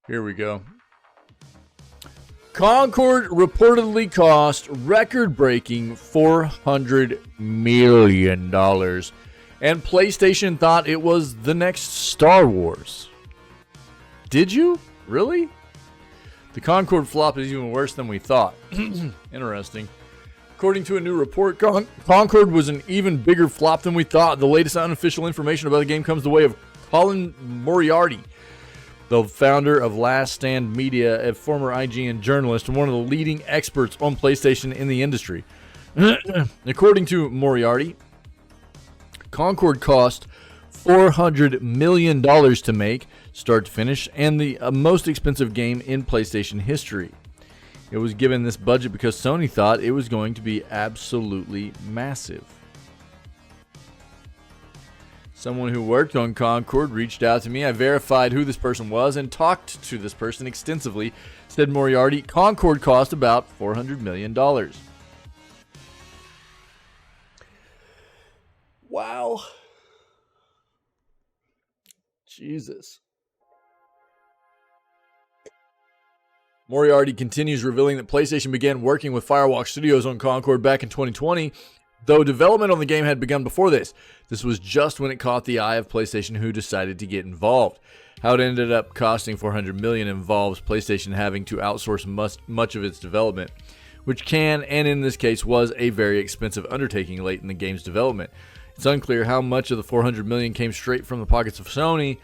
Here we go. Concord reportedly cost record-breaking $400 million. And PlayStation thought it was the next Star Wars. Did you? Really? The Concord flop is even worse than we thought. Interesting. According to a new report, Concord was an even bigger flop than we thought. The latest unofficial information about the game comes the way of Colin Moriarty, the founder of Last Stand Media, a former IGN journalist and one of the leading experts on PlayStation in the industry. According to Moriarty, Concord cost $400 million to make, start to finish, and the most expensive game in PlayStation history. It was given this budget because Sony thought it was going to be absolutely massive. Someone who worked on Concord reached out to me. I verified who this person was and talked to this person extensively, said Moriarty. Concord cost about $400 million. Wow. Jesus. Moriarty continues, revealing that PlayStation began working with Firewalk Studios on Concord back in 2020, though development on the game had begun before this. This was just when it caught the eye of PlayStation, who decided to get involved. How it ended up costing $400 million involves PlayStation having to outsource much of its development, which can, and in this case was, a very expensive undertaking late in the game's development. It's unclear how much of the $400 million came straight from the pockets of Sony,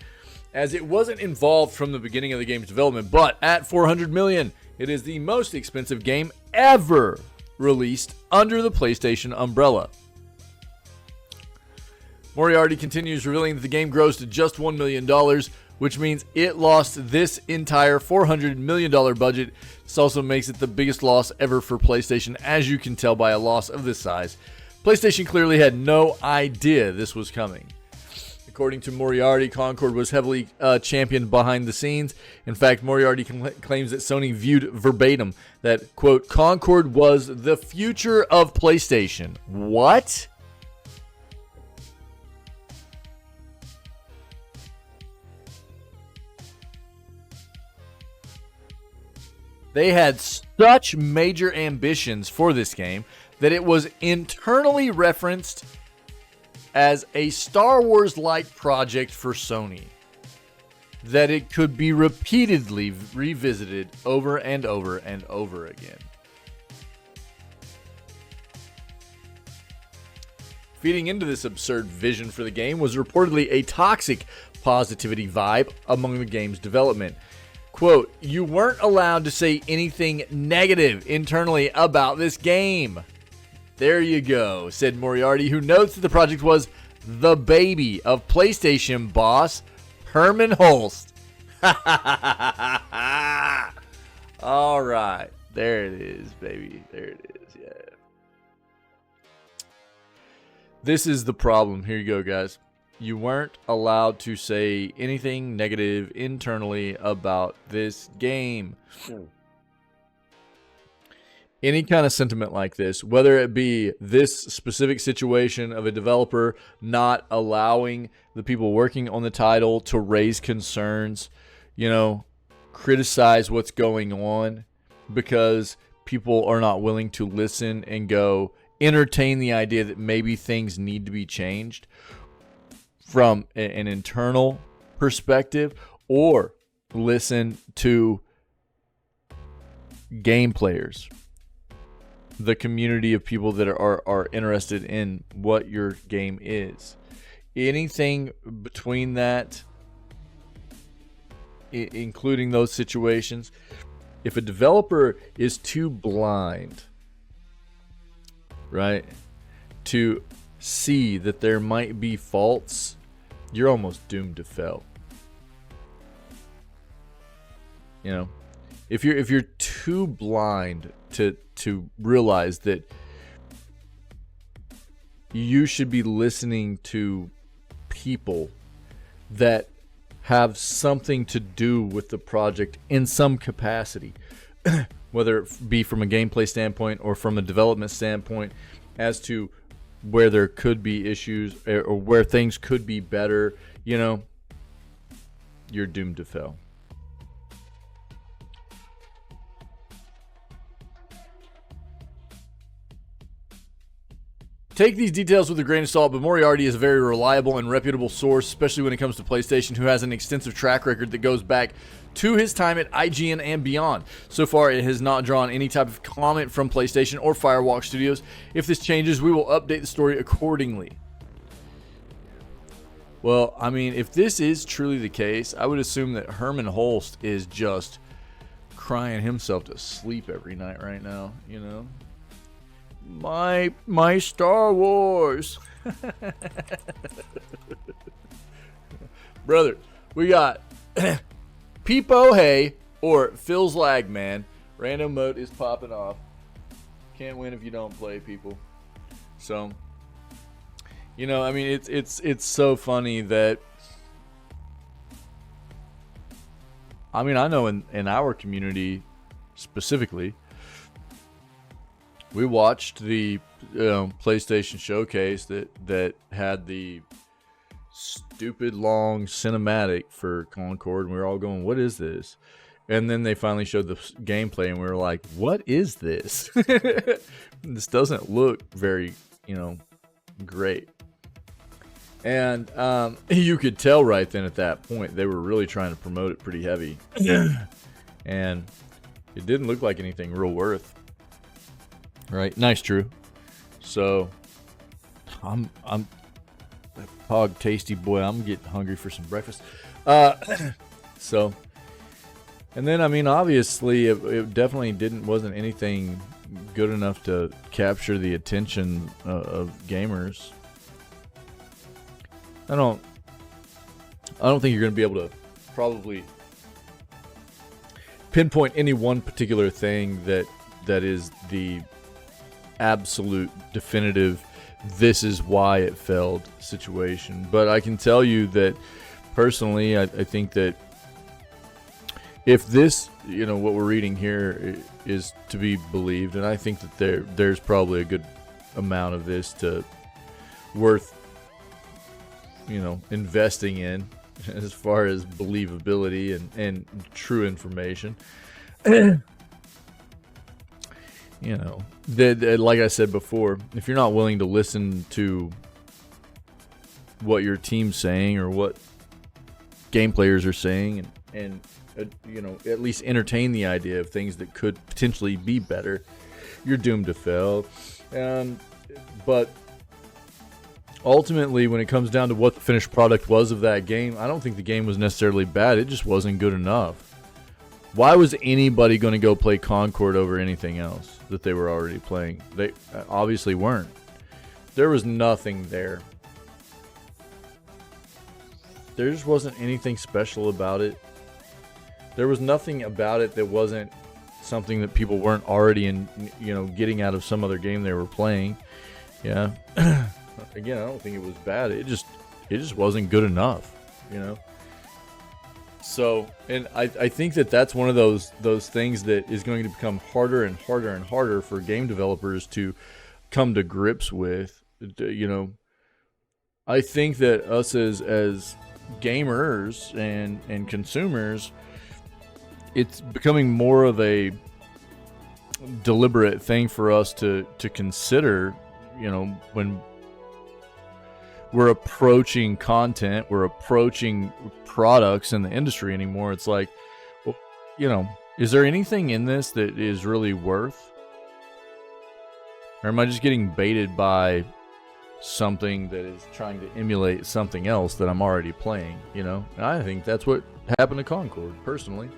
as it wasn't involved from the beginning of the game's development, but at $400 million, it is the most expensive game ever released under the PlayStation umbrella. Moriarty continues, revealing that the game grows to just $1 million, which means it lost this entire $400 million budget. This also makes it the biggest loss ever for PlayStation, as you can tell by a loss of this size. PlayStation clearly had no idea this was coming. According to Moriarty, Concord was heavily championed behind the scenes. In fact, Moriarty claims that Sony viewed verbatim that, quote, Concord was the future of PlayStation. What? They had such major ambitions for this game that it was internally referenced as a Star Wars-like project for Sony, that it could be repeatedly revisited over and over and over again. Feeding into this absurd vision for the game was reportedly a toxic positivity vibe among the game's development. Quote, you weren't allowed to say anything negative internally about this game. There you go, said Moriarty, who notes that the project was the baby of PlayStation boss Herman Holst. All right, there it is, baby. There it is, yeah. This is the problem. Here you go, guys. You weren't allowed to say anything negative internally about this game. Any kind of sentiment like this, whether it be this specific situation of a developer not allowing the people working on the title to raise concerns, you know, criticize what's going on because people are not willing to listen and go entertain the idea that maybe things need to be changed from an internal perspective, or listen to game players, the community of people that are interested in what your game is. Anything between that, including those situations, if a developer is too blind, right, to see that there might be faults, you're almost doomed to fail. You know, if you're too blind to realize that you should be listening to people that have something to do with the project in some capacity, whether it be from a gameplay standpoint or from a development standpoint, as to where there could be issues or where things could be better, you know, you're doomed to fail. Take these details with a grain of salt, but Moriarty is a very reliable and reputable source, especially when it comes to PlayStation, who has an extensive track record that goes back to his time at IGN and beyond. So far, it has not drawn any type of comment from PlayStation or Firewalk Studios. If this changes, we will update the story accordingly. Well, I mean, if this is truly the case, I would assume that Herman Holst is just crying himself to sleep every night right now, you know? My Star Wars. Brother, we got Peepo Hey or Phil's Lag Man. Random mode is popping off. Can't win if you don't play, people. So, you know, I mean, it's so funny that, I mean, I know in our community specifically, we watched the PlayStation showcase that had the stupid long cinematic for Concord, and we were all going, what is this? And then they finally showed the gameplay, and we were like, what is this? This doesn't look very, you know, great. And you could tell right then at that point they were really trying to promote it pretty heavy. And it didn't look like anything real worth. Right, nice, True. So, I'm hog tasty boy. I'm getting hungry for some breakfast. So, and then I mean, obviously, it definitely wasn't anything good enough to capture the attention of gamers. I don't think you're going to be able to probably pinpoint any one particular thing that is the absolute definitive this is why it failed situation. But I can tell you that personally, I think that if this, you know, what we're reading here is to be believed, and I think that there's probably a good amount of this worth, you know, investing in as far as believability and true information. You know, like I said before, if you're not willing to listen to what your team's saying or what game players are saying and you know, at least entertain the idea of things that could potentially be better, you're doomed to fail. But ultimately, when it comes down to what the finished product was of that game, I don't think the game was necessarily bad. It just wasn't good enough. Why was anybody going to go play Concord over anything else that they were already playing? They obviously weren't. There was nothing there. There just wasn't anything special about it. There was nothing about it that wasn't something that people weren't already getting out of some other game they were playing. Yeah. Again, I don't think it was bad. It just wasn't good enough, you know. So, and I think that's one of those things that is going to become harder and harder and harder for game developers to come to grips with. You know, I think that us as gamers and consumers, it's becoming more of a deliberate thing for us to consider, you know, when we're approaching content, we're approaching products in the industry anymore. It's like, well, you know, is there anything in this that is really worth? Or am I just getting baited by something that is trying to emulate something else that I'm already playing, you know? And I think that's what happened to Concord, personally.